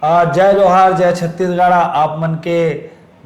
जय जोहार, जय छत्तीसगढ़। आप मन के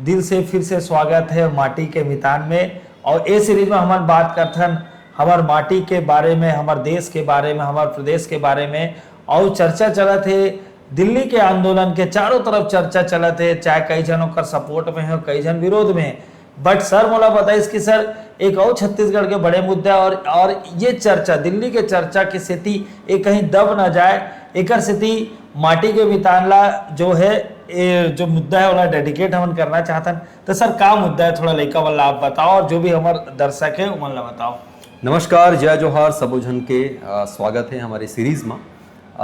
दिल से फिर से स्वागत है माटी के मितान में। और ए सीरीज में हम बात करथन हमार माटी के बारे में, हमार देश के बारे में, हमार प्रदेश के बारे में। और चर्चा चलत है दिल्ली के आंदोलन के, चारों तरफ चर्चा चलत है, चाहे कई जनों का सपोर्ट में है, कई जन विरोध में है। बट सर मोला बताइस कि सर एक और छत्तीसगढ़ के बड़े मुद्दा और ये चर्चा दिल्ली के चर्चा की स्थिति एक कहीं दब न जाए, एक स्थिति माटी के मितानला जो है जो मुद्दा है वाला डेडिकेट हम करना चाहतन। तो सर का मुद्दा है, थोड़ा लड़का वाला आप बताओ और जो भी हमारे दर्शक है उमन ला बताओ। नमस्कार, जय जोहार सबो जन के स्वागत है हमारे सीरीज में।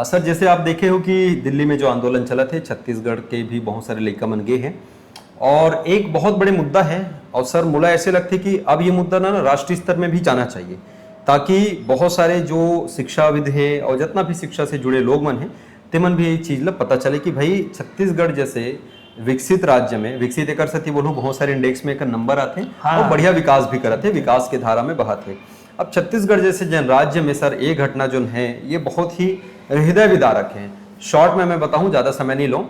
सर जैसे आप देखे हो कि दिल्ली में जो आंदोलन चला थे, छत्तीसगढ़ के भी बहुत सारे लड़का मन गए हैं और एक बहुत बड़े मुद्दा है। और सर मुला ऐसे लगते कि अब ये मुद्दा ना राष्ट्रीय स्तर में भी जाना चाहिए, ताकि बहुत सारे जो शिक्षाविद है और जितना भी शिक्षा से जुड़े लोग मन हैं तेमन भी ये चीज़ ला पता चले कि भाई छत्तीसगढ़ जैसे विकसित राज्य में, विकसित एक सती बोलो बहुत सारे इंडेक्स में एक नंबर आते हैं। हाँ। और बढ़िया विकास भी करते, विकास के धारा में बहाते। अब छत्तीसगढ़ जैसे जन राज्य में सर ये घटना जो है ये बहुत ही हृदय विदारक है। शॉर्ट में मैं बताऊं, ज़्यादा समय नहीं लूँ।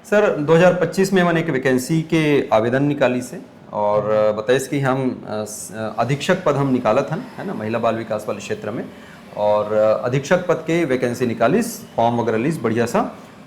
सर 2025 में मैंने एक वैकेंसी के आवेदन निकाली से और बताइस कि हम अधीक्षक पद हम निकालत हन, है ना, महिला बाल विकास वाले क्षेत्र में। और अधीक्षक पद के वैकेंसी निकालिस, फॉर्म वगैरह लिस, बढ़िया सा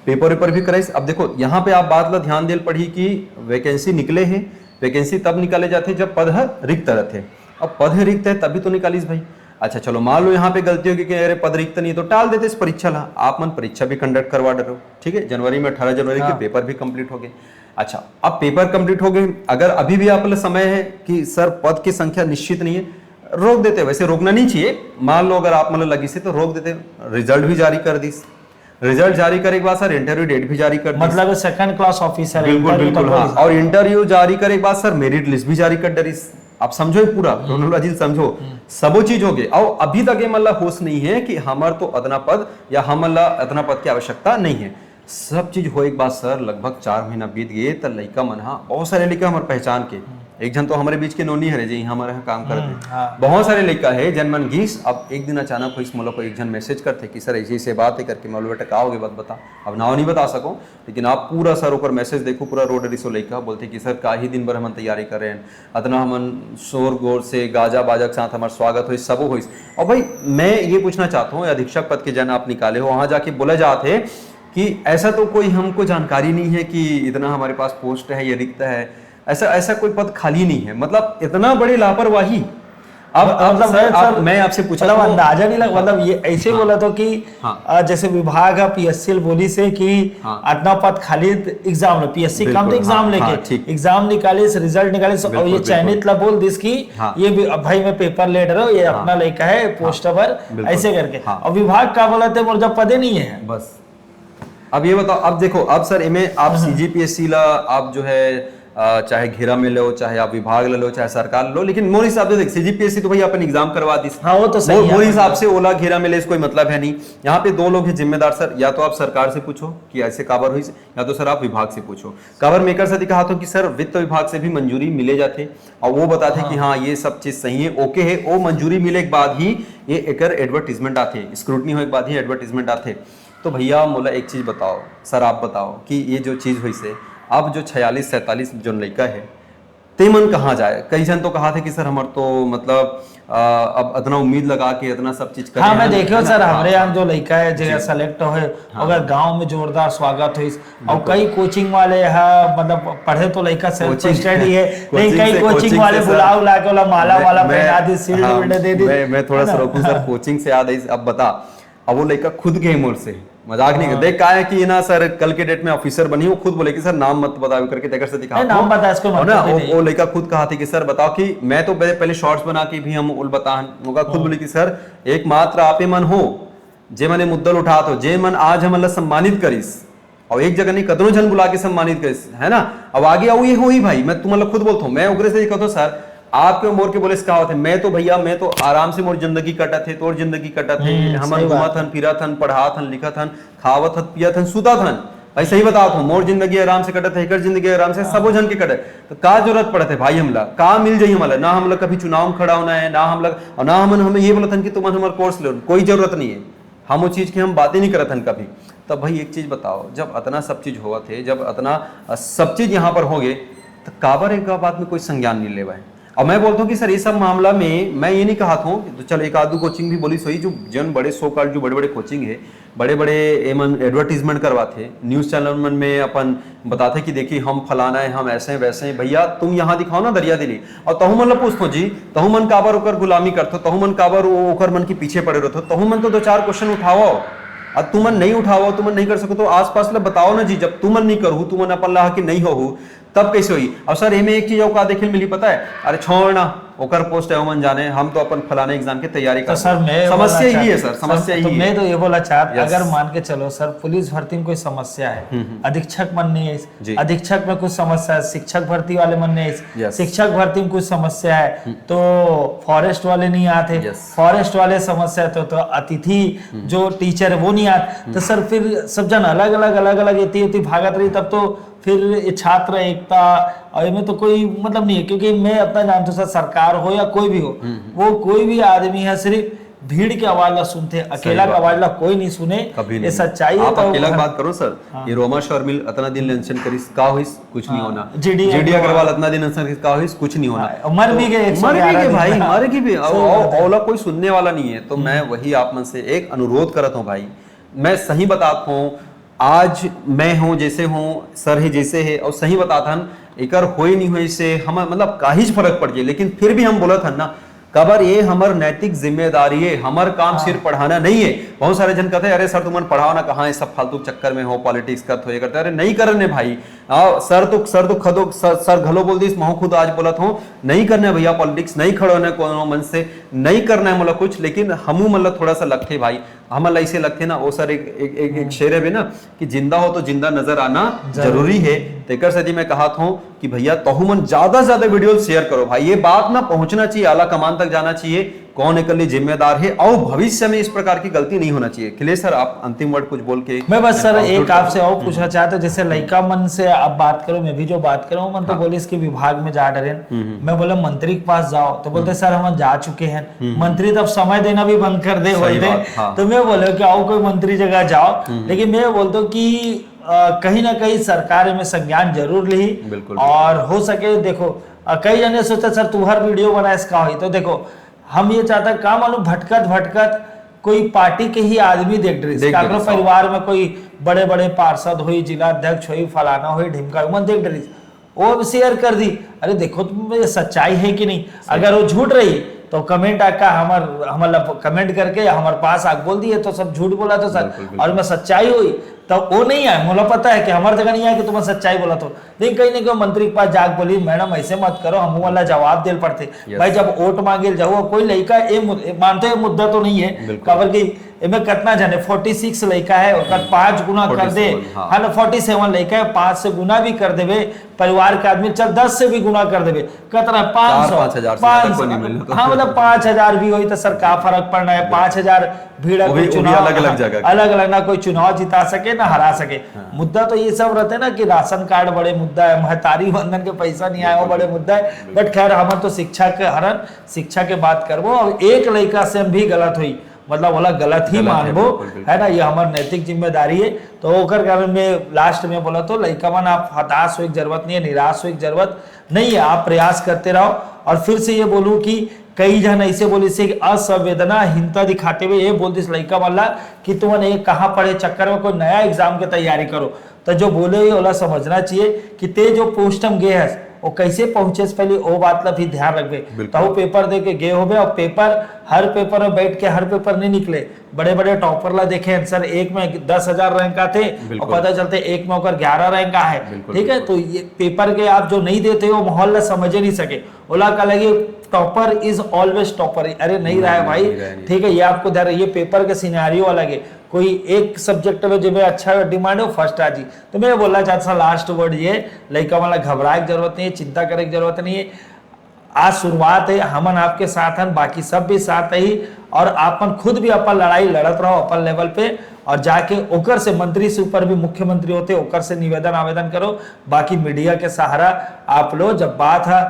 पेपर वेपर भी कराइस। अब देखो यहाँ पे आप बात ला ध्यान देल पड़ी कि वैकेंसी निकले हैं, वैकेंसी तब निकाले जाते जब पद रिक्त रहते। अब पद रिक्त है तभी तो निकालिस भाई। अच्छा चलो मान लो यहाँ पे गलती होगी कि अरे पद रिक्त नहीं तो टाल देते इस परीक्षा ला। आप मन परीक्षा भी कंडक्ट करवा डरो, ठीक है। जनवरी में 18 जनवरी के पेपर भी कंप्लीट हो गए। अच्छा अब पेपर कंप्लीट हो गए, अगर अभी भी आप समय है कि सर पद की संख्या निश्चित नहीं है, रोक देते। वैसे रोकना नहीं चाहिए, मान लो अगर आप मतलब लगी से तो रोक देते। रिजल्ट भी जारी कर दी, रिजल्ट जारी करे के बाद सर इंटरव्यू डेट भी जारी कर दी, मतलब सेकंड क्लास ऑफिसर। बिल्कुल बिल्कुल हाँ। और इंटरव्यू जारी करे के बाद सर मेरिट लिस्ट भी जारी कर डरी। आप समझो पूरा क्रोनोलॉजी समझो, सबो चीज हो गई। और अभी तक ये मतलब होश नहीं है कि हमार तो अदना पद या हमला अदना पद की आवश्यकता नहीं है। सब चीज हो एक बात सर लगभग 4 महीना बीत गए तो लड़का मन बहुत सारे लड़का हमारे पहचान के, एक जन तो हमारे बीच के नोनी है जी हमारे यहाँ काम करते हैं। हाँ। बहुत सारे लड़का है जन मन घीस। अब एक दिन अचानक को इस मोला को एक जन मैसेज करते कि सर ऐसी से बात है करके, मैं बेटा का होगे बात बता। अब नाव नहीं बता सको लेकिन आप पूरा सर ऊपर मैसेज देखो, पूरा रोड रिसो लड़का बोलते कि सर का ही दिन भर हम तैयारी कर रहे हैं, अतना हम शोर गोर से गाजा बाजा के साथ हमारा स्वागत हो सब हो। और भाई मैं ये पूछना चाहता हूँ, अधीक्षक पद के जन आप निकाले हो, वहां जाके बोला जाते कि ऐसा तो कोई हमको जानकारी नहीं है कि इतना हमारे पास पोस्ट है, ये रिक्त है, ऐसा कोई पद खाली नहीं है। मतलब इतना बड़ी लापरवाही। अब मतलब मैं आपसे पूछा मतलब अंदाजा नहीं लगा, मतलब ये ऐसे बोला तो कि जैसे विभाग है पीएससी बोली से कि इतना पद खाली एग्जाम लो, पीएससी काम तो एग्जाम लेके एग्जाम निकाले, रिजल्ट निकाले और ये चयनित ला बोल दिस की ये भाई मैं पेपर ले रहा हूँ, ये अपना लड़का है पोस्ट पर, ऐसे करके। और विभाग का बोला थे मोर जब पदे नहीं है बस। अब ये बताओ, अब देखो, अब सर इनमें आप सीजीपीएससी ला आप जो है चाहे घेरा में लो, चाहे आप विभाग ले लो, चाहे सरकार लो, लेकिन मोर हिसाब से देख सीजीपीएससी तो भाई अपन एग्जाम करवा दी। हाँ वो तो सही है। मोर हिसाब से ओला घेरा में ले कोई मतलब है नहीं। यहाँ पे 2 लोग हैं जिम्मेदार सर, या तो आप सरकार से पूछो कि ऐसे काबर हुई, या तो सर आप विभाग से पूछो। काबर मेकर से कहा तो कि सर वित्त विभाग से भी मंजूरी मिले जाते और वो बताते कि हाँ ये सब चीज सही है, ओके है। वो मंजूरी मिले के बाद ही ये एक एडवर्टीजमेंट आते, स्क्रूटनी हो के बाद ही एडवर्टीजमेंट आते। तो भैया मोला एक चीज बताओ सर, आप बताओ कि ये जो चीज हुई से अब जो 46-47 जो लड़का है ते मन कहाँ जाए। कई जन तो कहा थे कि सर हमार तो मतलब अब इतना उम्मीद लगा के इतना सब चीज कर। हाँ मैं देखो सर हमारे यहाँ जो लड़का है जो सेलेक्ट हो अगर गांव में जोरदार स्वागत हुई। और कई कोचिंग वाले मतलब पढ़े तो लड़का सेल्फ स्टडी है, लेकिन कई कोचिंग वाले बुलाओ ला के माला वाला पहना दी, शील्ड दे दी। मैं थोड़ा सा रोकूं सर, कोचिंग से याद आई। अब बता, अब वो लड़का खुद गए मोर से, मजाक नहीं कर देख का है कि ना सर कल के डेट में ऑफिसर बनी, वो खुद बोले कि सर नाम मत बताओ करके देकर से दिखा नाम बता इसको ना। वो लड़का खुद कहा थी कि सर बताओ कि मैं तो पहले शॉर्ट्स बना के भी हम उल बतान होगा, खुद बोले कि सर एकमात्र आप मन हो जे मैंने मुद्दल उठा तो जे मन आज हम अल्लाह सम्मानित करीस और एक जगह नहीं कदरों जन बुला के सम्मानित करीस, है ना। अब आगे आओ ये हो ही भाई, मैं तुम्हारा खुद बोलता हूँ, मैं उग्र से कहता हूँ सर आपके मोर के बोले इसका होते, मैं तो भैया मैं तो आराम से मोर जिंदगी कटा थे, तोर जिंदगी कटा थे, हम घुमा थन फिरा थन पढ़ा थन लिखा थन खावत थन पिया थन सुता थन। भाई सही बताओ तो मोर जिंदगी आराम से कटा थे, एक जिंदगी आराम से सबो जन के कटे। तो का जरूरत पड़े थे भाई हमला का मिल जाइए हमला ना, हम लोग कभी चुनाव में खड़ा होना है ना, हम लोग ना हमें ये बोला था कि तुम हमारे कोर्स लो, कोई जरूरत नहीं है। हम वो चीज की हम बातें नहीं करत हन कभी। तब भाई एक चीज बताओ, जब इतना सब चीज हुआ थे, जब इतना सब चीज यहाँ पर हो गए, तो काबर एक बात में कोई संज्ञान नहीं लेवा है। और मैं बोलता हूँ कि सर ये सब मामला में मैं ये नहीं कहा था तो चल एक आधु कोचिंग भी बोली सही, जो जन बड़े सो कॉल्ड जो बड़े बड़े कोचिंग है, बड़े बड़े एमन एडवर्टीजमेंट करवाते, न्यूज चैनल में अपन बताते कि देखिए हम फलाना है, हम ऐसे हैं वैसे हैं। भैया तुम यहाँ दिखाओ ना दरिया दिली, और तहु मन ला पूछतो जी, तहु मन काबर ओकर गुलामी करतो, तहु मन काबर ओकर मन के पीछे पड़े रहते, तहु मन तो 2-4 क्वेश्चन उठाओ। अब तुमन नहीं उठाओ, तुमन नहीं कर सको तो आसपास ला बताओ ना जी, जब तुमन नहीं करू, तुमन अपन ला कि नहीं हो तब कैसे हुई। और सर एमे एक चीज का देखे मिली पता है, अरे छोड़ ना ओकर पोस्ट है मन जाने, हम तो अपन फलाने एग्जाम की तैयारी कर। तो सर मैं समस्या यही है सर, समस्या तो यही मैं है। तो ये बोला चाहता, अगर मान के चलो सर पुलिस भर्ती में कोई समस्या है, अधीक्षक मन नहीं है, अधीक्षक में कुछ समस्या है, शिक्षक भर्ती वाले मन नहीं है, शिक्षक भर्ती में कुछ समस्या है तो फॉरेस्ट वाले नहीं आते, फॉरेस्ट वाले समस्या तो अतिथि जो टीचर है वो नहीं आते, तो सर फिर सब जन अलग अलग इतनी भागत रही, तब तो फिर छात्र एकता और इनमें तो कोई मतलब नहीं है। क्योंकि मैं अपना जानता हूँ, सरकार हो या कोई भी हो, वो कोई भी आदमी है सिर्फ भीड़ की आवाज ला सुनते, अकेला का आवाज ला कोई नहीं सुने, ये सच्चाई है। आप अकेला बात करो सर, ये रोमा शर्मिल इतना दिन लेंशन करिस का होइस, कुछ नहीं होना। जीडी अग्रवाल इतना दिन लेंशन करिस का होइस, कुछ नहीं होना। मर भी गए भाई, मर की भी औला कोई सुनने वाला नहीं है। तो मैं वही आप मन से एक अनुरोध करता हूँ भाई, मैं सही बताता हूँ, आज मैं हूँ जैसे हूँ, सर है जैसे है, और सही बताता हन एकर होई नहीं हुई से हम मतलब काहीच फर्क पड़ जाए, लेकिन फिर भी हम बोलत हन ना कबर ये हमार नैतिक जिम्मेदारी है, हमार काम सिर्फ पढ़ाना नहीं है। बहुत सारे जन कहते हैं अरे सर तुम पढ़ाओ ना, कहाँ सब फालतू चक्कर में हो, पॉलिटिक्स करते हो, ये करते, अरे नहीं करने भाई। सर तो खदो सर घलो बोल दी, मैं खुद आज बोलत हूँ नहीं करने भैया पॉलिटिक्स, नहीं खड़ो होने कोनो मन से नहीं करना है मतलब कुछ, लेकिन हमू मतलब थोड़ा सा लगते भाई, हम ऐसे लगते ना वो सर एक शेर है ना कि जिंदा हो तो जिंदा नजर आना जरूरी है। तेकर सदी में कहा था कि भैया तहुमन ज्यादा से ज्यादा वीडियो शेयर करो भाई, ये बात ना पहुंचना चाहिए, आला कमान तक जाना चाहिए, कौन एक जिम्मेदार है, और भविष्य में इस प्रकार की गलती नहीं होना चाहिए। खिले सर आप अंतिम वर्ड कुछ बोल के। मैं बस सर एक आपसे और पूछना चाहता हूँ, जैसे लड़का मन से अब बात करो, मैं भी जो बात करूँ मन तो बोले इसके विभाग में जा डरे, मैं बोला मंत्री के पास जाओ तो बोलते सर हम जा चुके हैं, मंत्री तब समय देना भी बंद कर दे बोलते। तो मैं बोले कि आओ कोई मंत्री जगह जाओ, लेकिन मैं बोलता हूँ कि कहीं ना कहीं सरकार में संज्ञान जरूर ली, और हो सके देखो कई जने सोचते सर तू हर वीडियो बना इसका हुई, तो देखो हम ये चाहता का मालूम भटकत कोई पार्टी के ही आदमी देख रही, परिवार में कोई बड़े बड़े पार्षद हुई, जिला अध्यक्ष हुई, फलाना हुई, ढिमका मन देख रही, वो शेयर कर दी, अरे देखो तुम सच्चाई है कि नहीं, अगर वो झूठ रही तो कमेंट आका हमारा कमेंट करके हमारे पास आग बोल दिए तो सब झूठ बोला तो सर, और मैं सच्चाई हुई तो वो नहीं आए, मुझे पता है कि हमारे जगह नहीं आए कि तुम्हें सच्चाई बोला तो, लेकिन कहीं ना कहीं मंत्री के पास जाग बोली मैडम ऐसे मत करो, हम वाला जवाब दे पड़ते भाई, जब वोट मांगे जाओ कोई लड़का मानते मुद्दा तो नहीं है, खबर की इनमें कितना जाने 46 लड़का है, 5 गुना कर दे, हाँ ना 47 लड़का है, 5 से गुना भी कर देवे, परिवार के आदमी चल 10 से भी गुना कर देवे, कितना 500 हाँ मतलब 5000 भी हुई तो सर क्या फर्क पड़ना है, 5000 भीड़ अलग अलग ना कोई चुनाव जिता सके ना हरा सके। मुद्दा तो ये सब रहते ना कि राशन कार्ड बड़े मुद्दा है, महतारी बंधन के पैसा नहीं आया वो बड़े मुद्दा है, बट खैर हम तो शिक्षा के हरण शिक्षा के बात करबो, और एक लड़का से भी गलत हुई मतलब बोला गलत ही मानबो है ना, ये हमारी नैतिक जिम्मेदारी है। तो ओकर कारण में लास्ट में बोला तो लड़का मन आप हताश हो जरूरत नहीं है, निराश हो जरूरत नहीं है, आप प्रयास करते रहो। और फिर से ये बोलूं कि कई जन ऐसे बोले से असंवेदनाहीनता दिखाते हुए ये बोलते लड़का वाला कि तुमने ये कहाँ पढ़े चक्कर में कोई नया एग्जाम की तैयारी करो, तो जो बोले वाला समझना चाहिए कि ते जो पोस्ट हम गए है वो कैसे पहुंचे पहले वो बात ला भी ध्यान रखबे, तो वो पेपर दे के गए होबे, और पेपर हर पेपर में बैठ के हर पेपर नहीं निकले, बड़े बड़े टॉपर ला देखे आंसर एक में 10,000 रैंक आते और पता चलते एक में होकर 11 रैंक है, ठीक है। तो ये पेपर के आप जो नहीं देते हो माहौल ला समझ नहीं सके, ओला का लगे टॉपर इज ऑलवेज टॉपर, अरे नहीं रहा है भाई, ठीक है, ये आपको ध्यान, ये पेपर के सिनेरियो अलग है, कोई एक सब्जेक्ट में जो अच्छा डिमांड हो फर्स्ट आ जी। तो मैं बोलना चाहता लास्ट वर्ड ये लड़का वाला घबराए की जरूरत नहीं है, चिंता करे की जरूरत नहीं है, आज शुरुआत है, हमन आपके साथ हैं, बाकी सब भी साथ ही, और आपन खुद भी अपन लड़ाई लड़त रहो अपन लेवल पे, और जाके ओकर से मंत्री से ऊपर भी मुख्यमंत्री होते ओकर से निवेदन आवेदन करो, बाकी मीडिया के सहारा आप लो। जब बात है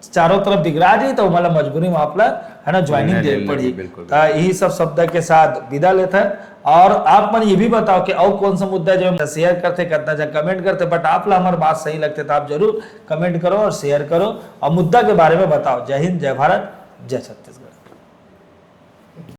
चारों तरफ बिगड़ा जी तो मतलब मजबूरी में आपला है ना ज्वाइनिंग दे पड़ी। बिल्कुल। तो यही सब शब्द के साथ विदा लेते हैं। और आप मन ये भी बताओ कि और कौन सा मुद्दा जो शेयर करते कितना जब कमेंट करते, बट आप ला हमारी बात सही लगते तो आप जरूर कमेंट करो और शेयर करो और मुद्दा के बारे में बताओ। जय हिंद, जय भारत, जय छत्तीसगढ़।